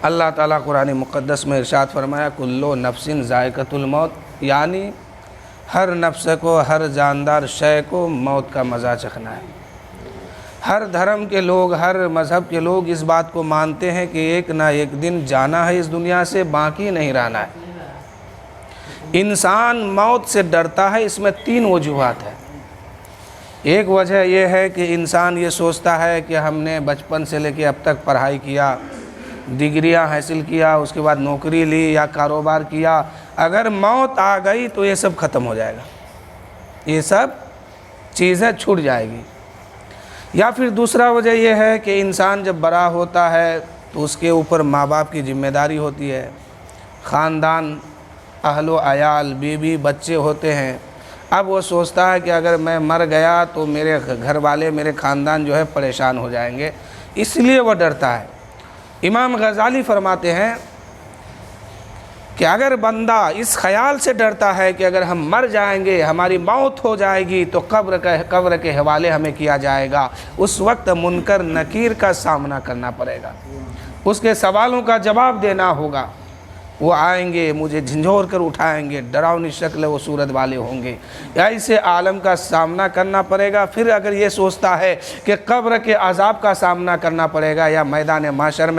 اللہ تعالیٰ قرآن مقدس میں ارشاد فرمایا کلو نفس ذائقۃ الموت، یعنی ہر نفس کو، ہر جاندار شے کو موت کا مزہ چکھنا ہے۔ ہر دھرم کے لوگ، ہر مذہب کے لوگ اس بات کو مانتے ہیں کہ ایک نہ ایک دن جانا ہے اس دنیا سے، باقی نہیں رہنا ہے۔ انسان موت سے ڈرتا ہے، اس میں 3 وجوہات ہیں۔ ایک وجہ یہ ہے کہ انسان یہ سوچتا ہے کہ ہم نے بچپن سے لے کے اب تک پڑھائی کیا، ڈگریاں حاصل کیا، اس کے بعد نوکری لی یا کاروبار کیا، اگر موت آ گئی تو یہ سب ختم ہو جائے گا، یہ سب چیزیں چھوٹ جائے گی۔ یا پھر دوسرا وجہ یہ ہے کہ انسان جب بڑا ہوتا ہے تو اس کے اوپر ماں باپ کی ذمہ داری ہوتی ہے، خاندان، اہل و عیال، بیوی، بچے ہوتے ہیں۔ اب وہ سوچتا ہے کہ اگر میں مر گیا تو میرے گھر والے، میرے خاندان جو ہے پریشان ہو جائیں گے، اس لیے وہ ڈرتا ہے۔ امام غزالی فرماتے ہیں کہ اگر بندہ اس خیال سے ڈرتا ہے کہ اگر ہم مر جائیں گے، ہماری موت ہو جائے گی تو قبر کے حوالے ہمیں کیا جائے گا، اس وقت منکر نکیر کا سامنا کرنا پڑے گا، اس کے سوالوں کا جواب دینا ہوگا۔ وہ آئیں گے، مجھے جھنجھوڑ کر اٹھائیں گے، ڈراؤنی شکل و صورت والے ہوں گے، ایسے عالم کا سامنا کرنا پڑے گا۔ پھر اگر یہ سوچتا ہے کہ قبر کے عذاب کا سامنا کرنا پڑے گا یا میدان محشر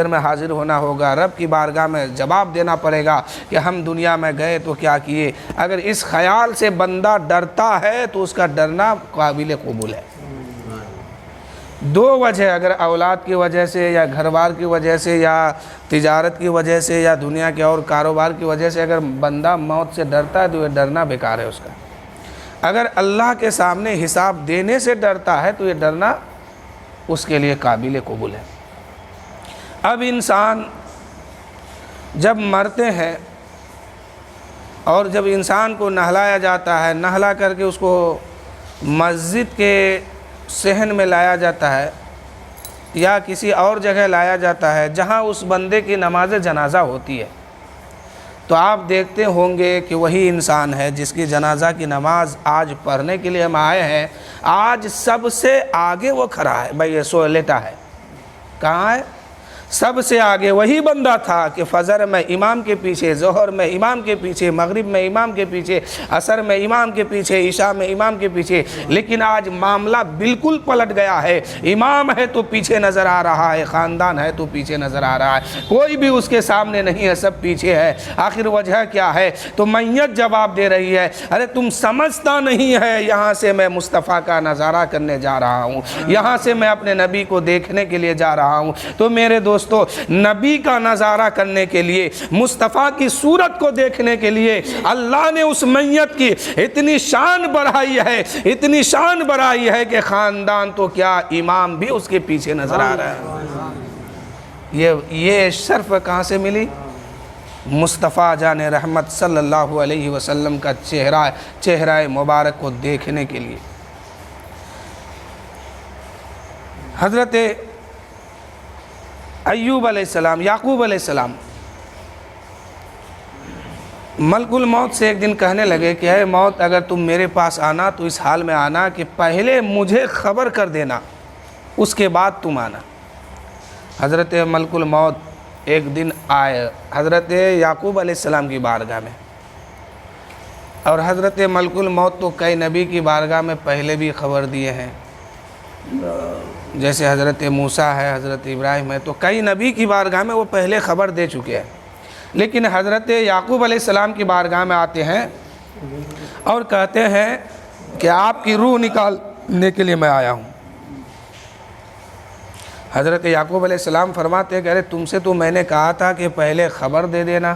میں حاضر ہونا ہوگا، رب کی بارگاہ میں جواب دینا پڑے گا کہ ہم دنیا میں گئے تو کیا کیے، اگر اس خیال سے بندہ ڈرتا ہے تو اس کا ڈرنا قابل قبول ہے۔ 2 وجہ، اگر اولاد کی وجہ سے یا گھر بار کی وجہ سے یا تجارت کی وجہ سے یا دنیا کے اور کاروبار کی وجہ سے اگر بندہ موت سے ڈرتا ہے تو یہ ڈرنا بیکار ہے اس کا۔ اگر اللہ کے سامنے حساب دینے سے ڈرتا ہے تو یہ ڈرنا اس کے لیے قابل قبول ہے۔ اب انسان جب مرتے ہیں اور جب انسان کو نہلایا جاتا ہے، نہلا کر کے اس کو مسجد کے صحن میں لایا جاتا ہے یا کسی اور جگہ لایا جاتا ہے جہاں اس بندے کی نماز جنازہ ہوتی ہے، تو آپ دیکھتے ہوں گے کہ وہی انسان ہے جس کی جنازہ کی نماز آج پڑھنے کے لیے ہم آئے ہیں، آج سب سے آگے وہ کھڑا ہے، بھائی یہ سو لیٹا ہے، کہاں ہے؟ سب سے آگے وہی بندہ تھا کہ فجر میں امام کے پیچھے، ظہر میں امام کے پیچھے، مغرب میں امام کے پیچھے، عصر میں امام کے پیچھے، عشاء میں امام کے پیچھے، لیکن آج معاملہ بالکل پلٹ گیا ہے، امام ہے تو پیچھے نظر آ رہا ہے، خاندان ہے تو پیچھے نظر آ رہا ہے، کوئی بھی اس کے سامنے نہیں ہے، سب پیچھے ہے۔ آخر وجہ کیا ہے؟ تو میت جواب دے رہی ہے، ارے تم سمجھتا نہیں ہے، یہاں سے میں مصطفیٰ کا نظارہ کرنے جا رہا ہوں، یہاں سے میں اپنے نبی کو دیکھنے کے لیے جا رہا ہوں۔ تو میرے دوستو، نبی کا نظارہ کرنے کے لیے، مصطفیٰ کی صورت کو دیکھنے کے لیے اللہ نے اس میت کی اتنی شان بڑھائی ہے، اتنی شان بڑھائی ہے کہ خاندان تو کیا، امام بھی اس کے پیچھے نظر آ رہا ہے۔ یہ شرف کہاں سے ملی؟ مصطفیٰ جان رحمت صلی اللہ علیہ وسلم کا چہرہ مبارک کو دیکھنے کے لیے۔ حضرت ایوب علیہ السلام، یعقوب علیہ السلام ملک الموت سے ایک دن کہنے لگے کہ اے موت، اگر تم میرے پاس آنا تو اس حال میں آنا کہ پہلے مجھے خبر کر دینا، اس کے بعد تم آنا۔ حضرت ملک الموت ایک دن آئے حضرت یعقوب علیہ السلام کی بارگاہ میں، اور حضرت ملک الموت تو کئی نبی کی بارگاہ میں پہلے بھی خبر دیے ہیں، جیسے حضرت موسیٰ ہے، حضرت ابراہیم ہے، تو کئی نبی کی بارگاہ میں وہ پہلے خبر دے چکے ہیں، لیکن حضرت یعقوب علیہ السلام کی بارگاہ میں آتے ہیں اور کہتے ہیں کہ آپ کی روح نکالنے کے لیے میں آیا ہوں۔ حضرت یعقوب علیہ السلام فرماتے ہیں کہ ارے تم سے تو میں نے کہا تھا کہ پہلے خبر دے دینا،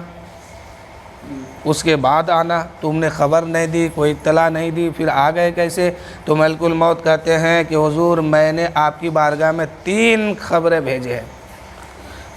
اس کے بعد آنا، تم نے خبر نہیں دی، کوئی اطلاع نہیں دی، پھر آ گئے کیسے؟ تو ملک الموت کہتے ہیں کہ حضور میں نے آپ کی بارگاہ میں 3 خبریں بھیجے ہیں،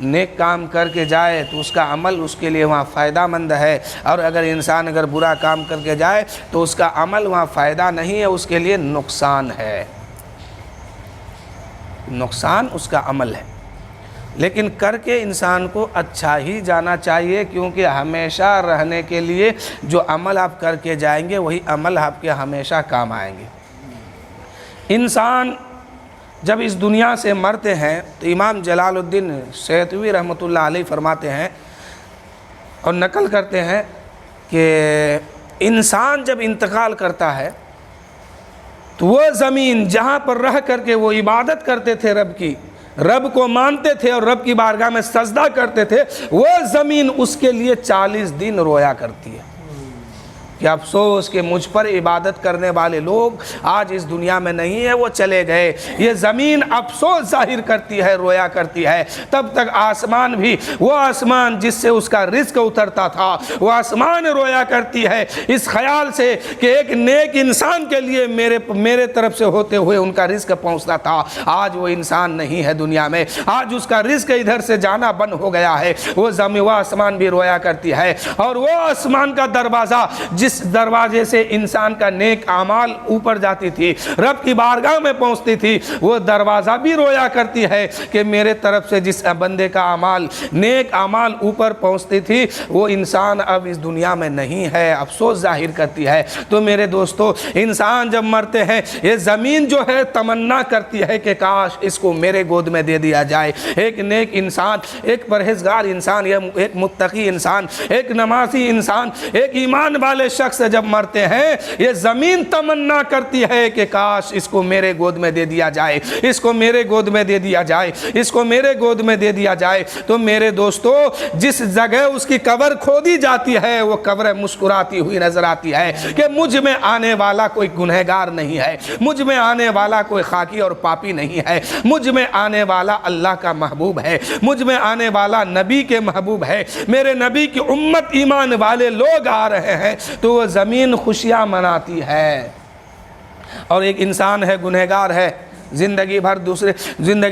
نیک کام کر کے جائے تو اس کا عمل اس کے لیے وہاں فائدہ مند ہے، اور اگر انسان اگر برا کام کر کے جائے تو اس کا عمل وہاں فائدہ نہیں ہے، اس کے لیے نقصان ہے، نقصان اس کا عمل ہے۔ لیکن کر کے انسان کو اچھا ہی جانا چاہیے، کیونکہ ہمیشہ رہنے کے لیے جو عمل آپ کر کے جائیں گے وہی عمل آپ کے ہمیشہ کام آئیں گے۔ انسان جب اس دنیا سے مرتے ہیں تو امام جلال الدین سیتوی رحمۃ اللہ علیہ فرماتے ہیں اور نقل کرتے ہیں کہ انسان جب انتقال کرتا ہے تو وہ زمین جہاں پر رہ کر کے وہ عبادت کرتے تھے رب کی، رب کو مانتے تھے اور رب کی بارگاہ میں سجدہ کرتے تھے، وہ زمین اس کے لیے 40 دن رویا کرتی ہے کہ افسوس کہ مجھ پر عبادت کرنے والے لوگ آج اس دنیا میں نہیں ہیں، وہ چلے گئے۔ یہ زمین افسوس ظاہر کرتی ہے، رویا کرتی ہے۔ تب تک آسمان بھی، وہ آسمان جس سے اس کا رزق اترتا تھا، وہ آسمان رویا کرتی ہے اس خیال سے کہ ایک نیک انسان کے لیے میرے طرف سے ہوتے ہوئے ان کا رزق پہنچتا تھا۔ آج وہ انسان نہیں ہے دنیا میں، آج اس کا رزق ادھر سے جانا بند ہو گیا ہے، وہ آسمان بھی رویا کرتی ہے۔ اور وہ آسمان کا دروازہ جس دروازے سے انسان کا نیک اعمال اوپر جاتی تھی، رب کی بارگاہ میں پہنچتی تھی، وہ دروازہ بھی رویا کرتی ہے کہ میرے طرف سے جس بندے کا اعمال نیک اعمال اوپر پہنچتی تھی وہ انسان اب اس دنیا میں نہیں ہے، افسوس ظاہر کرتی ہے۔ تو میرے دوستو، انسان جب مرتے ہیں یہ زمین جو ہے تمنا کرتی ہے کہ کاش اس کو میرے گود میں دے دیا جائے۔ ایک نیک انسان، ایک پرہیزگار انسان، ایک متقی انسان، ایک نمازی انسان، ایک ایمان والے شخص جب مرتے ہیں یہ زمین تمنا کرتی ہے کہ کاش اس کو میرے گود میں دے دیا جائے، اس کو میرے گود میں دے دیا جائے، اس کو میرے گود میں دے دیا جائے۔ تو میرے دوستو، جس جگہ اس کی قبر کھودی جاتی ہے وہ قبر مسکراتی ہوئی نظر آتی ہے کہ مجھ میں آنے والا کوئی گنہگار نہیں ہے، مجھ میں آنے والا کوئی خاکی اور پاپی نہیں ہے، مجھ میں آنے والا اللہ کا محبوب ہے، مجھ میں آنے والا نبی کے محبوب ہے، میرے نبی کی امت ایمان والے لوگ آ رہے ہیں، تو وہ زمین خوشیاں مناتی ہے۔ اور ایک انسان ہے، گنہگار ہے، زندگی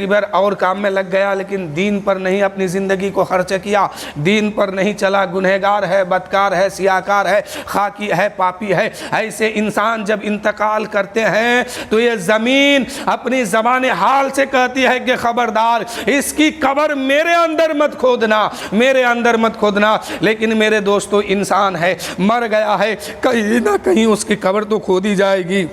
بھر اور کام میں لگ گیا لیکن دین پر نہیں اپنی زندگی کو خرچ کیا، دین پر نہیں چلا، گنہگار ہے، بدکار ہے، سیاہکار ہے، خاکی ہے، پاپی ہے۔ ایسے انسان جب انتقال کرتے ہیں تو یہ زمین اپنی زبان حال سے کہتی ہے کہ خبردار اس کی قبر میرے اندر مت کھودنا، میرے اندر مت کھودنا۔ لیکن میرے دوستو، انسان ہے، مر گیا ہے، کہیں نہ کہیں اس کی قبر تو کھودی جائے گی۔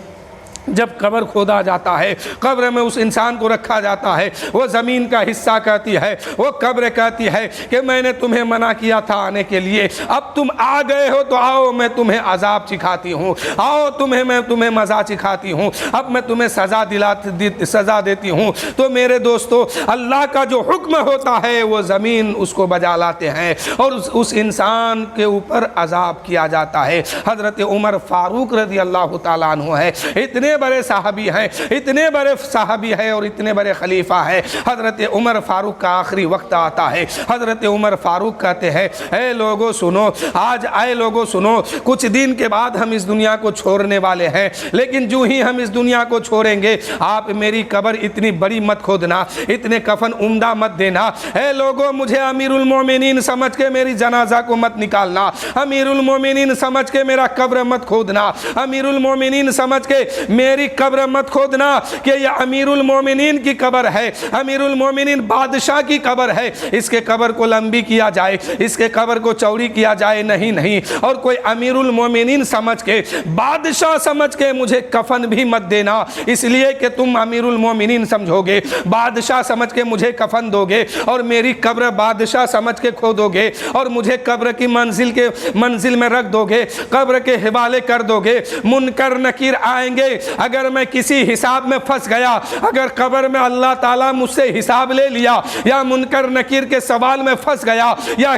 جب قبر کھودا جاتا ہے، قبر میں اس انسان کو رکھا جاتا ہے، وہ زمین کا حصہ کہتی ہے، وہ قبر کہتی ہے کہ میں نے تمہیں منع کیا تھا آنے کے لیے، اب تم آ گئے ہو تو آؤ میں تمہیں عذاب چکھاتی ہوں، آؤ میں تمہیں مزہ چکھاتی ہوں، اب میں تمہیں سزا دیتی ہوں۔ تو میرے دوستو، اللہ کا جو حکم ہوتا ہے وہ زمین اس کو بجا لاتے ہیں اور اس انسان کے اوپر عذاب کیا جاتا ہے۔ حضرت عمر فاروق رضی اللہ تعالیٰ عنہ ہے، اتنے بڑے صحابی ہیں، اتنے بڑے صحابی ہیں اور اتنے بڑے خلیفہ ہیں۔ حضرت عمر فاروق کا آخری وقت آتا ہے، حضرت عمر فاروق کہتے ہیں اے لوگو سنو، اے لوگو سنو، کچھ دن کے بعد ہم اس دنیا کو چھوڑنے والے ہیں، لیکن جو ہی ہم اس دنیا کو چھوڑیں گے آپ میری قبر اتنی بڑی مت کھودنا، اتنے کفن عمدہ مت دینا۔ اے لوگو، مجھے امیر المومنین سمجھ کے میری جنازہ کو مت نکالنا، امیر المومنین سمجھ کے میرا قبر مت کھودنا، امیر المومنین سمجھ کے میری قبر مت کھودنا کہ یہ امیر المومنین کی قبر ہے، امیر المومنین بادشاہ کی قبر ہے، اس کے قبر کو لمبی کیا جائے، اس کے قبر کو چوڑی کیا جائے، نہیں۔ اور کوئی امیر المومنین سمجھ کے، بادشاہ سمجھ کے مجھے کفن بھی مت دینا، اس لیے کہ تم امیر المومنین سمجھو گے، بادشاہ سمجھ کے مجھے کفن دو گے اور میری قبر بادشاہ سمجھ کے کھودو گے اور مجھے قبر کی منزل میں رکھ دو گے، قبر کے حوالے کر دو گے۔ منکر نکیر آئیں گے، اگر میں کسی حساب میں پھنس گیا، اگر قبر میں اللہ تعالیٰ مجھ سے حساب لے لیا یا منکر نکیر کے سوال میں پھنس گیا یا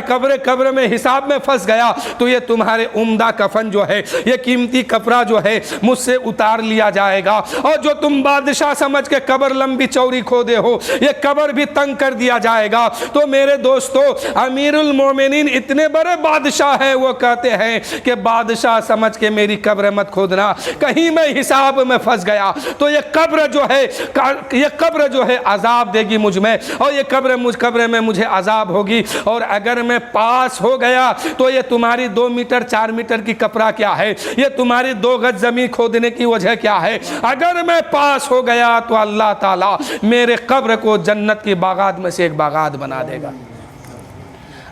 قبر میں حساب میں پھنس گیا تو یہ تمہارے عمدہ کفن جو ہے، یہ قیمتی کپڑا جو ہے مجھ سے اتار لیا جائے گا، اور جو تم بادشاہ سمجھ کے قبر لمبی چوڑی کھودے ہو یہ قبر بھی تنگ کر دیا جائے گا۔ تو میرے دوستو، امیر المومنین اتنے بڑے بادشاہ ہیں، وہ کہتے ہیں کہ بادشاہ سمجھ کے میری قبر مت کھودنا، کہیں میں حساب عذاب میں پھنس گیا تو یہ قبر جو ہے عذاب دے گی مجھ میں، اور یہ قبر میں مجھے عذاب ہوگی، اور اگر میں پاس ہو گیا تو یہ تمہاری 2 میٹر 4 میٹر کی کپڑا کیا ہے، یہ تمہاری 2 گز زمین کھودنے کی وجہ کیا ہے؟ اگر میں پاس ہو گیا تو اللہ تعالیٰ میرے قبر کو جنت کی باغات میں سے ایک باغات بنا دے گا۔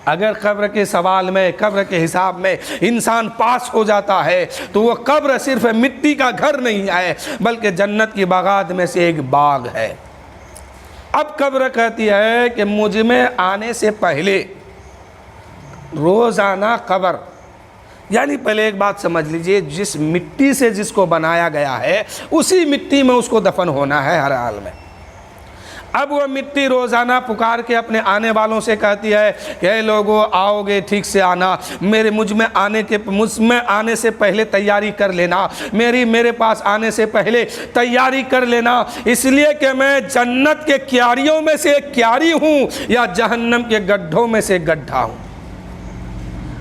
اگر قبر کے سوال میں، قبر کے حساب میں انسان پاس ہو جاتا ہے تو وہ قبر صرف مٹی کا گھر نہیں ہے بلکہ جنت کی باغات میں سے ایک باغ ہے۔ اب قبر کہتی ہے کہ مجھ میں آنے سے پہلے روزانہ قبر، یعنی پہلے ایک بات سمجھ لیجئے، جس مٹی سے جس کو بنایا گیا ہے اسی مٹی میں اس کو دفن ہونا ہے ہر حال میں۔ اب وہ مٹی روزانہ پکار کے اپنے آنے والوں سے کہتی ہے کہ اے لوگو آؤ گے ٹھیک سے آنا، مجھ میں آنے سے پہلے تیاری کر لینا، میرے پاس آنے سے پہلے تیاری کر لینا، اس لیے کہ میں جنت کے کیاریوں میں سے ایک کیاری ہوں یا جہنم کے گڈھوں میں سے گڈھا ہوں۔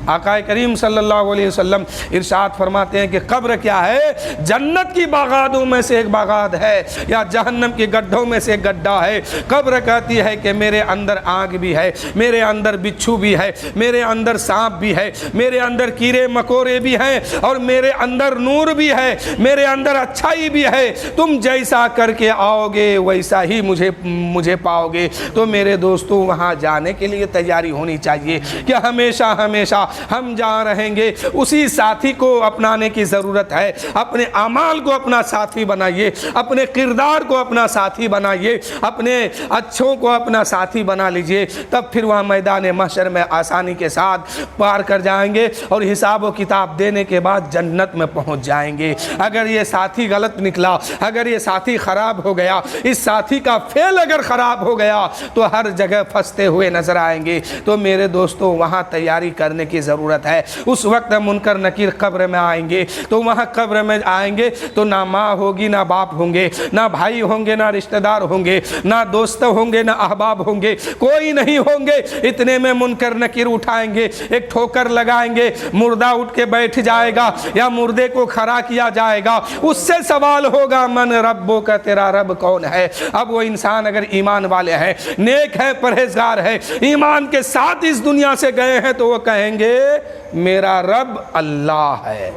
آقا کریم صلی اللہ علیہ وسلم ارشاد فرماتے ہیں کہ قبر کیا ہے؟ جنت کی باغاتوں میں سے ایک باغات ہے یا جہنم کے گڈھوں میں سے ایک گڈھا ہے۔ قبر کہتی ہے کہ میرے اندر آگ بھی ہے، میرے اندر بچھو بھی ہے، میرے اندر سانپ بھی ہے، میرے اندر کیڑے مکوڑے بھی ہیں، اور میرے اندر نور بھی ہے، میرے اندر اچھائی بھی ہے، تم جیسا کر کے آؤ گے ویسا ہی مجھے پاؤ گے۔ تو میرے دوستو وہاں جانے کے لیے تیاری ہونی چاہیے کہ ہمیشہ ہم جہاں رہیں گے اسی ساتھی کو اپنانے کی ضرورت ہے۔ اپنے اعمال کو اپنا ساتھی بنائیے، اپنے کردار کو اپنا ساتھی بنائیے، اپنے اچھوں کو اپنا ساتھی بنا لیجئے، تب پھر وہاں میدان محشر میں آسانی کے ساتھ پار کر جائیں گے اور حساب و کتاب دینے کے بعد جنت میں پہنچ جائیں گے۔ اگر یہ ساتھی غلط نکلا، اگر یہ ساتھی خراب ہو گیا، اس ساتھی کا فعل اگر خراب ہو گیا تو ہر جگہ پھنستے ہوئے نظر آئیں گے۔ تو میرے دوستو وہاں تیاری کرنے کی ضرورت ہے۔ اس وقت منکر نکیر قبر میں آئیں گے تو وہاں قبر میں آئیں گے تو نہ ماں ہوگی، نہ باپ ہوں گے، نہ بھائی ہوں گے، نہ رشتہ دار ہوں گے، نہ دوست ہوں گے، نہ احباب ہوں گے، کوئی نہیں ہوں گے۔ اتنے میں منکر نکیر اٹھائیں گے، ایک ٹھوکر لگائیں گے، مردہ اٹھ کے بیٹھ جائے گا یا مردے کو کھڑا کیا جائے گا، اس سے سوال ہوگا من ربو کا، تیرا رب کون ہے؟ اب وہ انسان اگر ایمان والے ہیں، نیک ہے، پرہیزگار ہے، ایمان کے ساتھ اس دنیا سے گئے ہیں تو وہ کہیں گے میرا رب اللہ ہے۔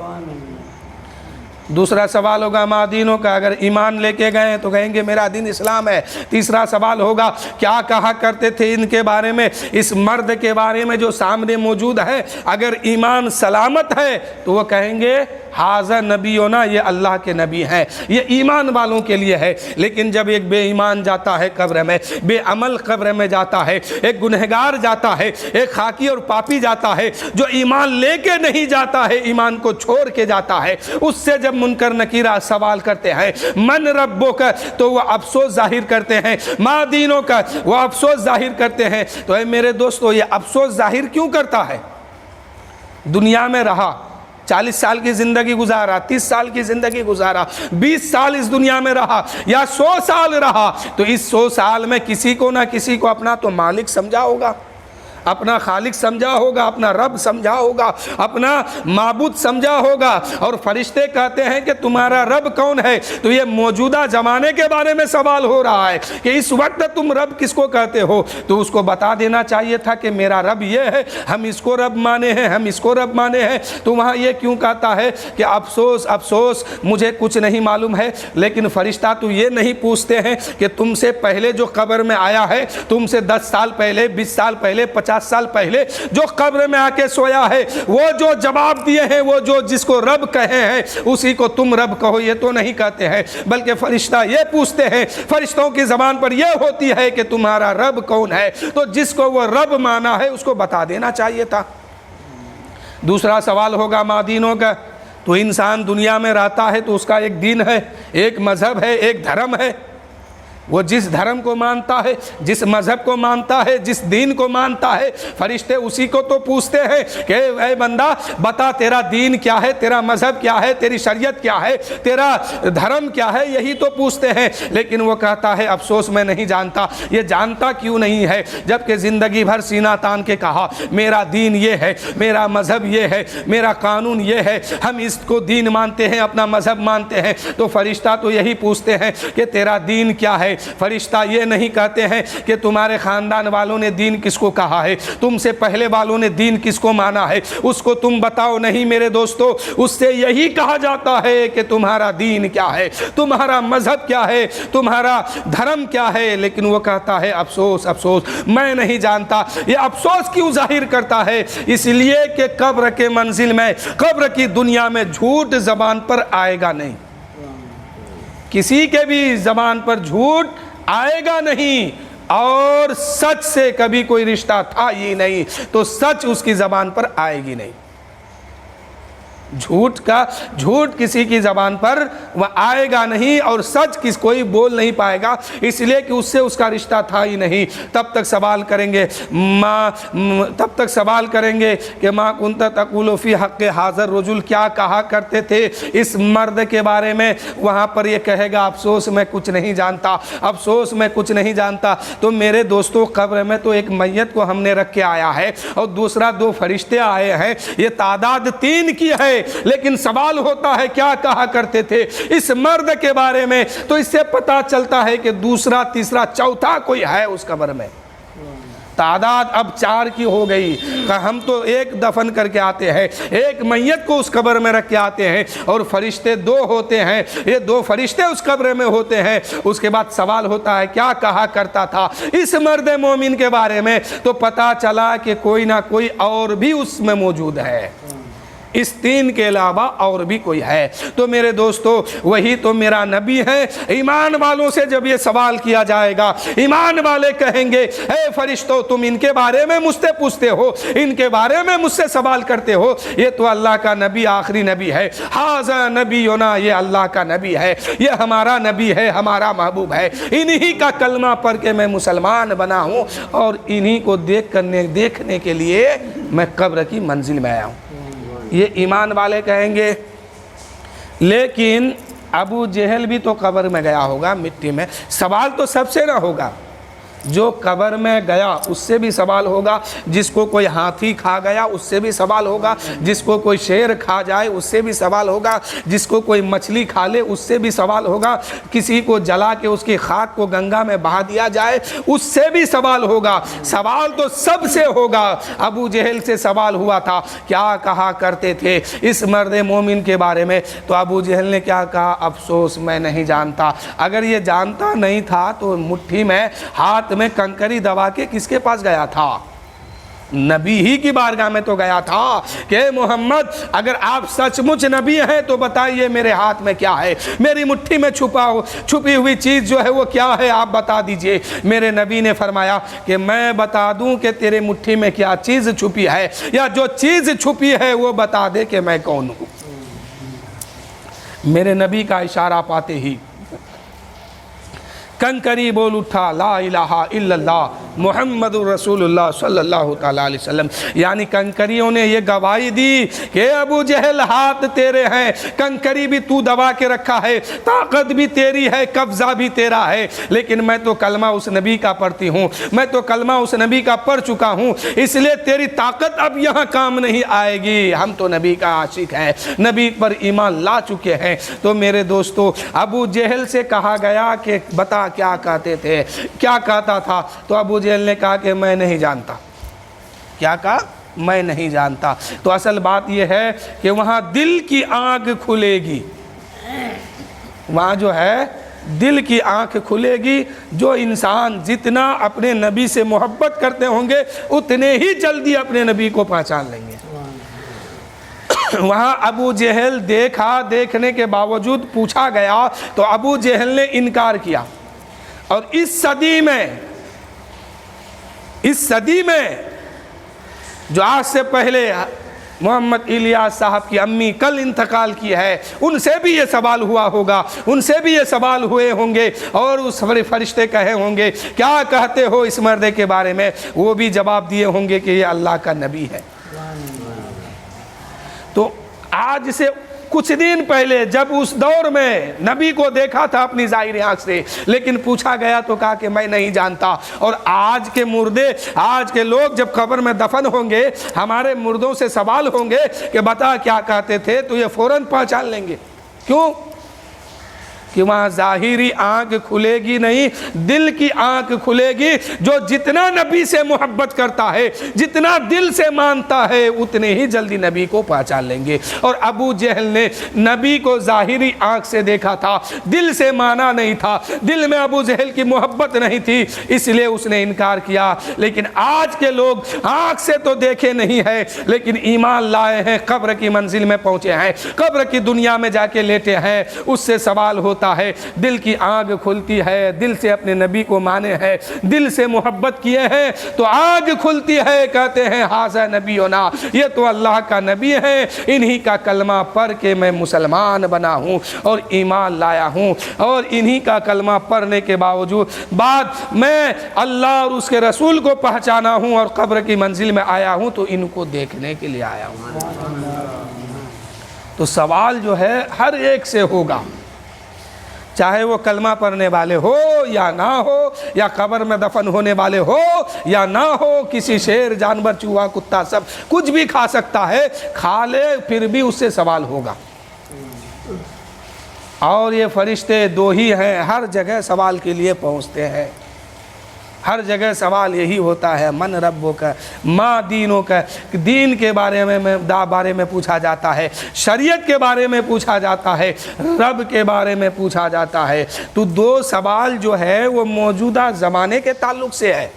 دوسرا سوال ہوگا ماں دینوں کا، اگر ایمان لے کے گئے تو کہیں گے میرا دین اسلام ہے۔ تیسرا سوال ہوگا کیا کہا کرتے تھے ان کے بارے میں، اس مرد کے بارے میں جو سامنے موجود ہے، اگر ایمان سلامت ہے تو وہ کہیں گے حاضر نبیونا، یہ اللہ کے نبی ہیں۔ یہ ایمان والوں کے لیے ہے۔ لیکن جب ایک بے ایمان جاتا ہے قبر میں، بے عمل قبر میں جاتا ہے، ایک گنہگار جاتا ہے، ایک خاکی اور پاپی جاتا ہے، جو ایمان لے کے نہیں جاتا ہے، ایمان کو چھوڑ کے جاتا ہے، اس سے جب منکر نکیرہ سوال کرتے ہیں من ربو کا تو وہ افسوس ظاہر کرتے ہیں، ماں دینوں کا وہ افسوس ظاہر کرتے ہیں۔ تو اے میرے دوستو یہ افسوس ظاہر کیوں کرتا ہے؟ دنیا میں رہا، 40 سال کی زندگی گزارا، 30 سال کی زندگی گزارا، 20 سال اس دنیا میں رہا یا 100 سال رہا، تو اس 100 سال میں کسی کو نہ کسی کو اپنا تو مالک سمجھا ہوگا، اپنا خالق سمجھا ہوگا، اپنا رب سمجھا ہوگا، اپنا معبود سمجھا ہوگا۔ اور فرشتے کہتے ہیں کہ تمہارا رب کون ہے؟ تو یہ موجودہ زمانے کے بارے میں سوال ہو رہا ہے کہ اس وقت تم رب کس کو کہتے ہو؟ تو اس کو بتا دینا چاہیے تھا کہ میرا رب یہ ہے، ہم اس کو رب مانے ہیں، ہم اس کو رب مانے ہیں۔ تو وہاں یہ کیوں کہتا ہے کہ افسوس افسوس مجھے کچھ نہیں معلوم ہے؟ لیکن فرشتہ تو یہ نہیں پوچھتے ہیں کہ تم سے پہلے جو قبر میں آیا ہے، تم سے 10 سال پہلے، 20 سال پہلے، 50 سال پہلے جو قبر میں آ کے سویا ہے، وہ جو جواب دیے ہیں، وہ جو جس کو رب کہے ہیں اسی کو تم رب کہو، یہ تو نہیں کہتے ہیں، بلکہ فرشتہ یہ پوچھتے ہیں، فرشتوں کی زبان پر یہ ہوتی ہے کہ تمہارا رب کون ہے؟ تو جس کو وہ رب مانا ہے اس کو بتا دینا چاہیے تھا۔ دوسرا سوال ہوگا ماں دینوں کا، تو انسان دنیا میں رہتا ہے تو اس کا ایک دین ہے، ایک مذہب ہے، ایک دھرم ہے، وہ جس دھرم کو مانتا ہے، جس مذہب کو مانتا ہے، جس دین کو مانتا ہے، فرشتے اسی کو تو پوچھتے ہیں کہ اے بندہ بتا تیرا دین کیا ہے، تیرا مذہب کیا ہے، تیری شریعت کیا ہے، تیرا دھرم کیا ہے، یہی تو پوچھتے ہیں۔ لیکن وہ کہتا ہے افسوس میں نہیں جانتا۔ یہ جانتا کیوں نہیں ہے؟ جبکہ زندگی بھر سینہ تان کے کہا میرا دین یہ ہے، میرا مذہب یہ ہے، میرا قانون یہ ہے، ہم اس کو دین مانتے ہیں، اپنا مذہب مانتے ہیں۔ تو فرشتہ تو یہی پوچھتے ہیں کہ تیرا دین کیا ہے۔ فرشتہ یہ نہیں کہتے ہیں کہ تمہارے خاندان والوں نے دین کس کو کہا ہے، تم سے پہلے والوں نے دین کس کو مانا ہے، اس کو تم بتاؤ۔ نہیں میرے دوستو، اس سے یہی کہا جاتا ہے کہ تمہارا دین کیا ہے، تمہارا مذہب کیا ہے، تمہارا دھرم کیا ہے۔ لیکن وہ کہتا ہے افسوس افسوس میں نہیں جانتا۔ یہ افسوس کیوں ظاہر کرتا ہے؟ اس لیے کہ قبر کے منزل میں، قبر کی دنیا میں جھوٹ زبان پر آئے گا نہیں، کسی کے بھی زبان پر جھوٹ آئے گا نہیں، اور سچ سے کبھی کوئی رشتہ تھا ہی نہیں تو سچ اس کی زبان پر آئے گی نہیں۔ جھوٹ کسی کی زبان پر وہ آئے گا نہیں، اور سچ کوئی بول نہیں پائے گا، اس لیے کہ اس سے اس کا رشتہ تھا ہی نہیں۔ تب تک سوال کریں گے کہ ما کنت تقول فی حق حاضر رجل، کیا کہا کرتے تھے اس مرد کے بارے میں؟ وہاں پر یہ کہے گا افسوس میں کچھ نہیں جانتا، افسوس میں کچھ نہیں جانتا۔ تو میرے دوستو، قبر میں تو ایک میت کو ہم نے رکھ کے آیا ہے، اور دوسرا 2 فرشتے آئے ہیں، یہ تعداد 3 کی ہے۔ لیکن سوال ہوتا ہے کیا کہا کرتے تھے اس مرد کے بارے میں؟ تو اس سے پتا چلتا ہے کہ دوسرا، تیسرا، چوتھا کوئی ہے اس قبر میں۔ تعداد اب 4 کی ہو گئی کہ ہم تو ایک دفن کر کے آتے ہیں، ایک میت کو اس قبر میں رکھ کے آتے ہیں، اور فرشتے 2 ہوتے ہیں، یہ 2 فرشتے اس قبر میں ہوتے ہیں۔ اس کے بعد سوال ہوتا ہے کیا کہا کرتا تھا اس مرد مومن کے بارے میں؟ تو پتا چلا کہ کوئی نہ کوئی اور بھی اس میں موجود ہے، اس 3 کے علاوہ اور بھی کوئی ہے۔ تو میرے دوستو، وہی تو میرا نبی ہے۔ ایمان والوں سے جب یہ سوال کیا جائے گا، ایمان والے کہیں گے اے فرشتوں، تم ان کے بارے میں مجھ سے پوچھتے ہو، ان کے بارے میں مجھ سے سوال کرتے ہو، یہ تو اللہ کا نبی، آخری نبی ہے۔ ھذا نبینا، یہ اللہ کا نبی ہے، یہ ہمارا نبی ہے، ہمارا محبوب ہے۔ انہی کا کلمہ پڑھ کے میں مسلمان بنا ہوں، اور انہی کو دیکھنے کے لیے میں قبر کی منزل میں آیا ہوں۔ یہ ایمان والے کہیں گے۔ لیکن ابو جہل بھی تو قبر میں گیا ہوگا، مٹی میں۔ سوال تو سب سے نہ ہوگا، جو قبر میں گیا اس سے بھی سوال ہوگا، جس کو کوئی ہاتھی کھا گیا اس سے بھی سوال ہوگا، جس کو کوئی شیر کھا جائے اس سے بھی سوال ہوگا، جس کو کوئی مچھلی کھا لے اس سے بھی سوال ہوگا، کسی کو جلا کے اس کی خاک کو گنگا میں بہا دیا جائے اس سے بھی سوال ہوگا۔ سوال تو سب سے ہوگا۔ ابو جہل سے سوال ہوا تھا کیا کہا کرتے تھے اس مرد مومن کے بارے میں؟ تو ابو جہل نے کیا کہا؟ افسوس میں نہیں جانتا۔ اگر یہ جانتا نہیں تھا تو مٹھی میں ہاتھ میں کنکری دبا کے کس کے پاس گیا تھا؟ نبی ہی کی بارگاہ میں تو گیا تھا کہ محمد اگر آپ سچ مچ نبی ہیں تو بتائیے میرے ہاتھ میں کیا ہے، میری مٹھی میں چھپی ہوئی چیز جو ہے وہ کیا ہے، آپ بتا دیجئے۔ میرے نبی نے فرمایا کہ میں بتا دوں کہ تیرے مٹھی میں کیا چیز چھپی ہے، یا جو چیز چھپی ہے وہ بتا دے کہ میں کون ہوں۔ میرے نبی کا اشارہ پاتے ہی کنکری بول اٹھا لا الہ الا اللہ محمد رسول اللہ صلی اللہ تعالیٰ علیہ وسلم۔ یعنی کنکریوں نے یہ گواہی دی کہ ابو جہل ہاتھ تیرے ہیں، کنکری بھی تو دبا کے رکھا ہے، طاقت بھی تیری ہے، قبضہ بھی تیرا ہے، لیکن میں تو کلمہ اس نبی کا پڑھتی ہوں، میں تو کلمہ اس نبی کا پڑھ چکا ہوں، اس لیے تیری طاقت اب یہاں کام نہیں آئے گی۔ ہم تو نبی کا عاشق ہیں، نبی پر ایمان لا چکے ہیں۔ تو میرے دوستو، ابو جہل سے کہا گیا کہ بتا کیا کہتے تھے، کیا کہتا تھا؟ تو ابو جہل نے کہا کہ میں نہیں جانتا۔ کیا کہا؟ میں نہیں جانتا۔ تو اصل بات یہ ہے کہ وہاں دل کی آنکھ کھلے گی، وہاں جو ہے دل کی آنکھ کھلے گی۔ جو انسان جتنا اپنے نبی سے محبت کرتے ہوں گے اتنے ہی جلدی اپنے نبی کو پہچان لیں گے۔ وہاں ابو جہل دیکھا، دیکھنے کے باوجود پوچھا گیا تو ابو جہل نے انکار کیا۔ اور اس صدی میں جو آج سے پہلے محمد الیاس صاحب کی امی کل انتقال کی ہے، ان سے بھی یہ سوال ہوا ہوگا، ان سے بھی یہ سوال ہوئے ہوں گے، اور اس فرشتے کہے ہوں گے کیا کہتے ہو اس مرد کے بارے میں، وہ بھی جواب دیے ہوں گے کہ یہ اللہ کا نبی ہے۔ تو آج سے کچھ دن پہلے جب اس دور میں نبی کو دیکھا تھا اپنی ظاہری آنکھ سے، لیکن پوچھا گیا تو کہا کہ میں نہیں جانتا۔ اور آج کے مردے، آج کے لوگ جب قبر میں دفن ہوں گے، ہمارے مردوں سے سوال ہوں گے کہ بتا کیا کہتے تھے، تو یہ فوراً پہچان لیں گے۔ کیوں؟ کہ وہاں ظاہری آنکھ کھلے گی نہیں، دل کی آنکھ کھلے گی۔ جو جتنا نبی سے محبت کرتا ہے، جتنا دل سے مانتا ہے، اتنے ہی جلدی نبی کو پہچان لیں گے۔ اور ابو جہل نے نبی کو ظاہری آنکھ سے دیکھا تھا، دل سے مانا نہیں تھا، دل میں ابو جہل کی محبت نہیں تھی، اس لیے اس نے انکار کیا۔ لیکن آج کے لوگ آنکھ سے تو دیکھے نہیں ہے، لیکن ایمان لائے ہیں، قبر کی منزل میں پہنچے ہیں، قبر کی دنیا میں جا کے لیٹے ہیں، اس سے سوال ہوتا ہے، دل کی آنکھ کھلتی ہے، دل سے اپنے نبی کو مانے ہیں، دل سے محبت کیے ہیں تو آنکھ کھلتی ہے، کہتے ہیں ھذا نبینا، یہ تو اللہ کا نبی ہے، انہی کا کلمہ پڑھ کے میں مسلمان بنا ہوں اور ایمان لایا ہوں، اور انہی کا کلمہ پڑھنے کے بعد میں اللہ اور اس کے رسول کو پہچانا ہوں اور قبر کی منزل میں آیا ہوں تو ان کو دیکھنے کے لیے آیا ہوں۔ تو سوال جو ہے ہر ایک سے ہوگا، چاہے وہ کلمہ پڑھنے والے ہو یا نہ ہو، یا قبر میں دفن ہونے والے ہو یا نہ ہو، کسی شیر، جانور، چوہا، کتا سب کچھ بھی کھا سکتا ہے، کھا لے پھر بھی اس سے سوال ہوگا۔ اور یہ فرشتے دو ہی ہیں، ہر جگہ سوال کے لیے پہنچتے ہیں، ہر جگہ سوال یہی ہوتا ہے، من ربوں کا، ما دینوں کا، دین کے بارے میں پوچھا جاتا ہے، شریعت کے بارے میں پوچھا جاتا ہے، رب کے بارے میں پوچھا جاتا ہے۔ تو دو سوال جو ہے وہ موجودہ زمانے کے تعلق سے ہے،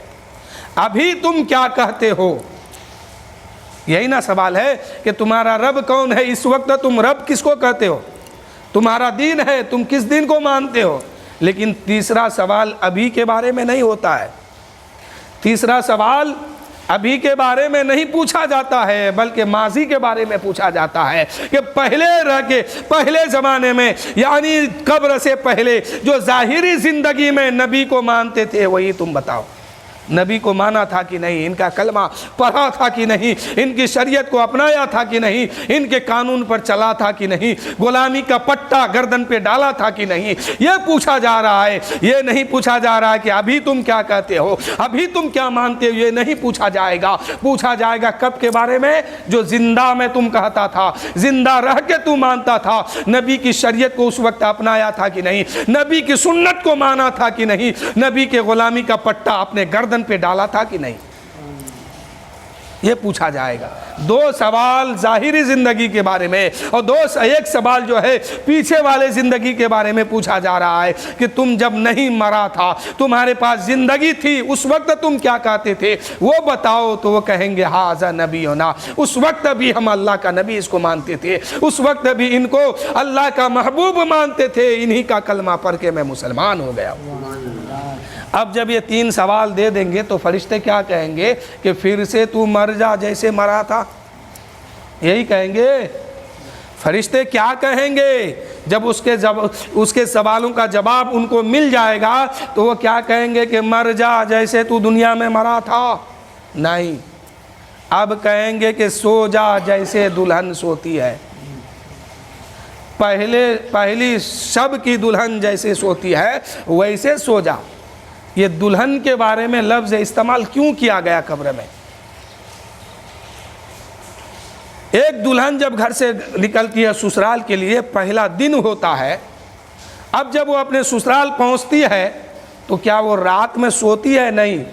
ابھی تم کیا کہتے ہو، یہی نا سوال ہے کہ تمہارا رب کون ہے، اس وقت تم رب کس کو کہتے ہو، تمہارا دین ہے، تم کس دین کو مانتے ہو۔ لیکن تیسرا سوال ابھی کے بارے میں نہیں ہوتا ہے، تیسرا سوال ابھی کے بارے میں نہیں پوچھا جاتا ہے، بلکہ ماضی کے بارے میں پوچھا جاتا ہے کہ پہلے زمانے میں، یعنی قبر سے پہلے جو ظاہری زندگی میں نبی کو مانتے تھے وہی تم بتاؤ، نبی کو مانا تھا کہ نہیں، ان کا کلمہ پڑھا تھا کہ نہیں، ان کی شریعت کو اپنایا تھا کہ نہیں، ان کے قانون پر چلا تھا کہ نہیں، غلامی کا پٹا گردن پہ ڈالا تھا کہ نہیں، یہ پوچھا جا رہا ہے۔ یہ نہیں پوچھا جا رہا ہے کہ ابھی تم کیا کہتے ہو، ابھی تم کیا مانتے ہو، یہ نہیں پوچھا جائے گا۔ پوچھا جائے گا کب کے بارے میں، جو زندہ میں تم کہتا تھا، زندہ رہ کے تم مانتا تھا، نبی کی شریعت کو اس وقت اپنایا تھا کہ نہیں، نبی کی سنت کو مانا تھا کہ نہیں، نبی کے غلامی کا پٹا اپنے گردن پہ ڈالا تھا کہ نہیں، یہ پوچھا جائے گا۔ دو سوال ظاہری زندگی کے بارے میں، اور ایک سوال جو ہے پیچھے والے زندگی کے بارے میں پوچھا جا رہا ہے کہ تم جب نہیں مرا تھا، تمہارے پاس زندگی تھی، اس وقت تم کیا کہتے تھے، وہ بتاؤ۔ تو وہ کہیں گے ھذا نبینا، اس وقت بھی ہم اللہ کا نبی اس کو مانتے تھے، اس وقت بھی ان کو اللہ کا محبوب مانتے تھے، انہی کا کلمہ پڑھ کے میں مسلمان ہو گیا ہوں۔ اب جب یہ تین سوال دے دیں گے تو فرشتے کیا کہیں گے کہ پھر سے تو مر جا جیسے مرا تھا، یہی کہیں گے۔ فرشتے کیا کہیں گے جب اس کے سوالوں کا جواب ان کو مل جائے گا، تو وہ کیا کہیں گے کہ مر جا جیسے تو دنیا میں مرا تھا؟ نہیں، اب کہیں گے کہ سو جا جیسے دلہن سوتی ہے، پہلی شب کی دلہن جیسے سوتی ہے ویسے سو جا۔ یہ دلہن کے بارے میں لفظ استعمال کیوں کیا گیا قبر میں؟ ایک دلہن جب گھر سے نکلتی ہے سسرال کے لیے، پہلا دن ہوتا ہے، اب جب وہ اپنے سسرال پہنچتی ہے تو کیا وہ رات میں سوتی ہے؟ نہیں،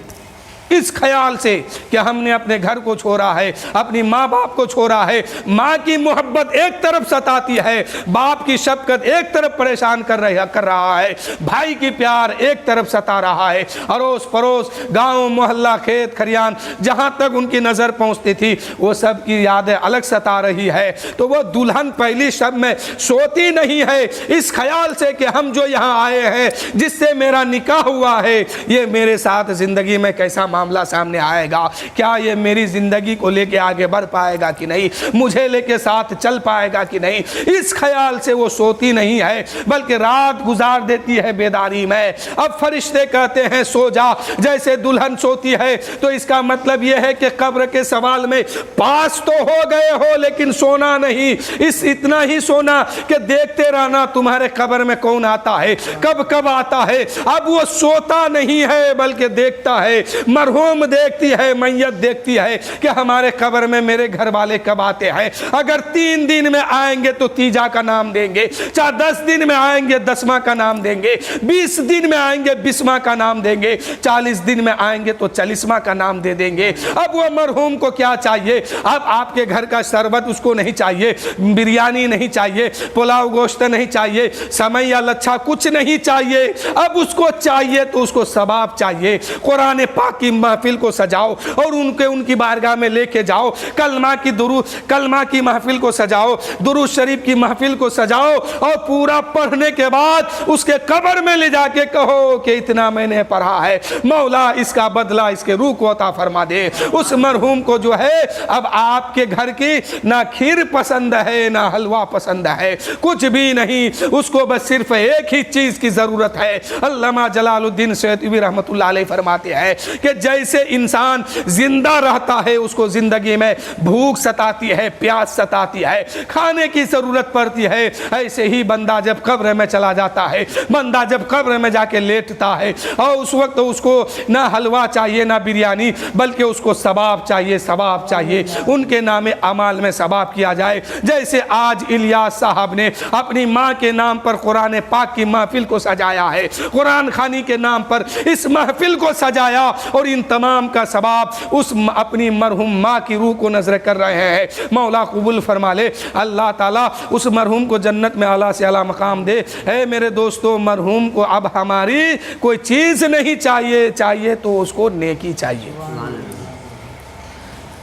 اس خیال سے کہ ہم نے اپنے گھر کو چھوڑا ہے، اپنی ماں باپ کو چھوڑا ہے، ماں کی محبت ایک طرف ستاتی ہے، باپ کی شفقت ایک طرف پریشان کر رہا ہے، بھائی کی پیار ایک طرف ستا رہا ہے، اڑوس پڑوس، گاؤں محلہ، کھیت کھریان، جہاں تک ان کی نظر پہنچتی تھی وہ سب کی یادیں الگ ستا رہی ہے۔ تو وہ دلہن پہلی شب میں سوتی نہیں ہے، اس خیال سے کہ ہم جو یہاں آئے ہیں، جس سے میرا نکاح ہوا ہے، یہ میرے ساتھ زندگی میں کیسا معاملہ سامنے آئے گا، کیا یہ میری زندگی کو لے کے آگے بڑھ پائے گا کہ نہیں، مجھے لے کے ساتھ چل پائے گا کہ نہیں، اس خیال سے وہ سوتی نہیں ہے بلکہ رات گزار دیتی ہے بیداری میں۔ اب فرشتے کہتے ہیں سو جا، جیسے دلہن سوتی ہے، تو اس کا مطلب یہ ہے کہ قبر کے سوال میں پاس تو ہو گئے ہو لیکن سونا نہیں، اتنا ہی سونا کہ دیکھتے رہنا تمہارے قبر میں کون آتا ہے، کب آتا ہے۔ اب وہ سوتا نہیں ہے بلکہ دیکھتا ہے، مرحوم دیکھتی ہے، میت دیکھتی ہے کہ ہمارے قبر میں میرے گھر والے کب آتے ہیں۔ اگر 3 دن میں آئیں گے تو تیجا کا نام دیں گے، 10 دن میں آئیں گے 10واں کا نام دیں گے، 20 دن میں آئیں گے 20واں کا نام دیں گے، 40 دن میں آئیں گے تو 40واں کا نام دے دیں گے۔ اب وہ مرحوم کو کیا چاہیے؟ اب آپ کے گھر کا شربت اس کو نہیں چاہیے، بریانی نہیں چاہیے، پلاؤ گوشت نہیں چاہیے، سمیا لچھا کچھ نہیں چاہیے۔ اب اس کو چاہیے تو اس کو ثواب چاہیے۔ قرآن پاک کی محفل کو سجاؤ اور ان کی بارگاہ میں لے کے جاؤ، کلمہ کی محفل کو سجاؤ، درود شریف کی محفل کو سجاؤ، اور پورا پڑھنے کے بعد اس کے قبر میں لے جا کے کہو کہ اتنا میں نے پڑھا ہے، مولا اس کا بدلہ اس کے روح کو عطا فرما دے۔ اس مرحوم کو جو ہے اب آپ کے گھر کی نہ کھیر پسند ہے نہ حلوہ پسند ہے، کچھ بھی نہیں، اس کو بس صرف ایک ہی چیز کی ضرورت ہے۔ علامہ جلال الدین سیوطی رحمۃ اللہ علیہ فرماتے ہیں کہ جیسے انسان زندہ رہتا ہے اس کو زندگی میں بھوک ستاتی ہے، پیاس ستاتی ہے، کھانے کی ضرورت پڑتی ہے، ایسے ہی بندہ جب قبر میں چلا جاتا ہے، بندہ جب قبر میں جا کے لیٹتا ہے، اور اس وقت اس کو نہ حلوہ چاہیے نہ بریانی، بلکہ اس کو ثواب چاہیے، ثواب چاہیے، ان کے نام اعمال میں ثواب کیا جائے۔ جیسے آج الیاس صاحب نے اپنی ماں کے نام پر قرآن پاک کی محفل کو سجایا ہے، قرآن خوانی کے نام پر اس محفل کو سجایا، اور ان تمام کا ثواب اس اپنی مرحوم ماں کی روح کو نظر کر رہے ہیں۔ مولا قبول فرما لے، اللہ تعالیٰ اس مرحوم کو جنت میں اعلیٰ سے اعلیٰ مقام دے۔ اے میرے دوستو، مرحوم کو اب ہماری کوئی چیز نہیں چاہیے تو اس کو نیکی چاہیے۔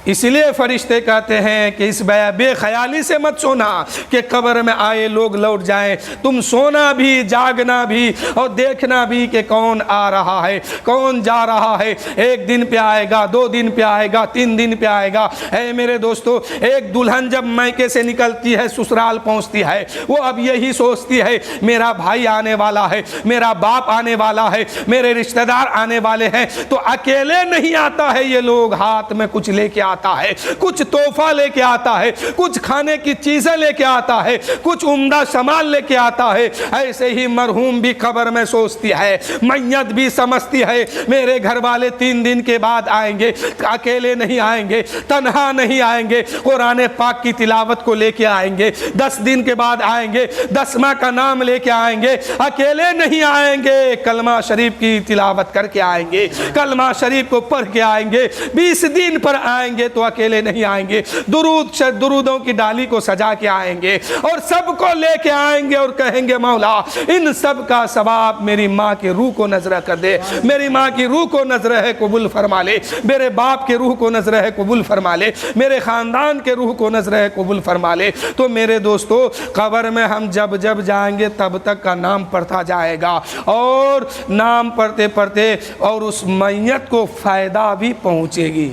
اس لیے فرشتے کہتے ہیں کہ اس بے خیالی سے مت سونا کہ قبر میں آئے لوگ لوٹ جائیں، تم سونا بھی، جاگنا بھی، اور دیکھنا بھی کہ کون آ رہا ہے، کون جا رہا ہے، 1 دن پہ آئے گا، 2 دن پہ آئے گا، 3 دن پہ آئے گا۔ اے میرے دوستو، ایک دلہن جب میکے سے نکلتی ہے، سسرال پہنچتی ہے، وہ اب یہی سوچتی ہے میرا بھائی آنے والا ہے، میرا باپ آنے والا ہے، میرے رشتہ دار آنے والے ہیں، تو اکیلے نہیں آتا ہے، یہ لوگ ہاتھ میں کچھ لے کے آتا ہے، کچھ تحفہ لے کے آتا ہے، کچھ کھانے کی چیزیں لے کے آتا ہے، کچھ عمدہ سامان لے کے آتا ہے۔ ایسے ہی مرحوم بھی قبر میں سوچتی ہے، میت بھی سمجھتی ہے میرے گھر والے 3 دن کے بعد آئیں گے، اکیلے نہیں آئیں گے، تنہا نہیں آئیں گے، قرآن پاک کی تلاوت کو لے کے آئیں گے، 10 دن کے بعد آئیں گے، 10واں کا نام لے کے آئیں گے، اکیلے نہیں آئیں گے، کلمہ شریف کی تلاوت کر کے آئیں گے، کلمہ شریف کو پڑھ کے آئیں گے، 20 دن پر آئیں گے تو اکیلے نہیں آئیں گے، درودوں کی ڈالی کو سجا کے آئیں گے، اور سب کو لے کے آئیں گے، اور کہیں گے مولا ان سب کا ثواب میری ماں کی روح کو نظر کر دے، میری ماں کی روح کو نظر ہے قبول فرما لے، میرے باپ کے روح کو نظر ہے قبول فرما لے، میرے خاندان کے روح کو نظر ہے قبول فرما لے۔ تو میرے دوستو، قبر میں ہم جب جائیں گے تب تک کا نام پڑھتا جائے گا، اور نام پڑھتے پڑھتے اور اس میت کو فائدہ بھی پہنچے گی۔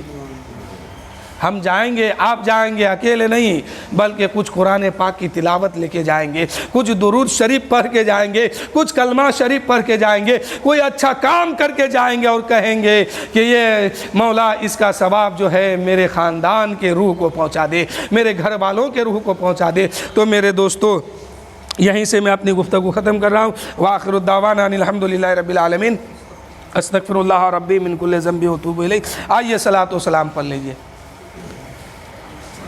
ہم جائیں گے، آپ جائیں گے اکیلے نہیں، بلکہ کچھ قرآن پاک کی تلاوت لے کے جائیں گے، کچھ درود شریف پڑھ کے جائیں گے، کچھ کلمہ شریف پڑھ کے جائیں گے، کوئی اچھا کام کر کے جائیں گے، اور کہیں گے کہ یہ مولا اس کا ثواب جو ہے میرے خاندان کے روح کو پہنچا دے، میرے گھر والوں کے روح کو پہنچا دے۔ تو میرے دوستو، یہیں سے میں اپنی گفتگو ختم کر رہا ہوں۔ وآخر الدعوانا ان الحمدللہ رب العالمین، استغفر اللہ ربی من کل ذنب واتوب الیہ۔ آئیے صلاۃ و سلام پڑھ لیجیے۔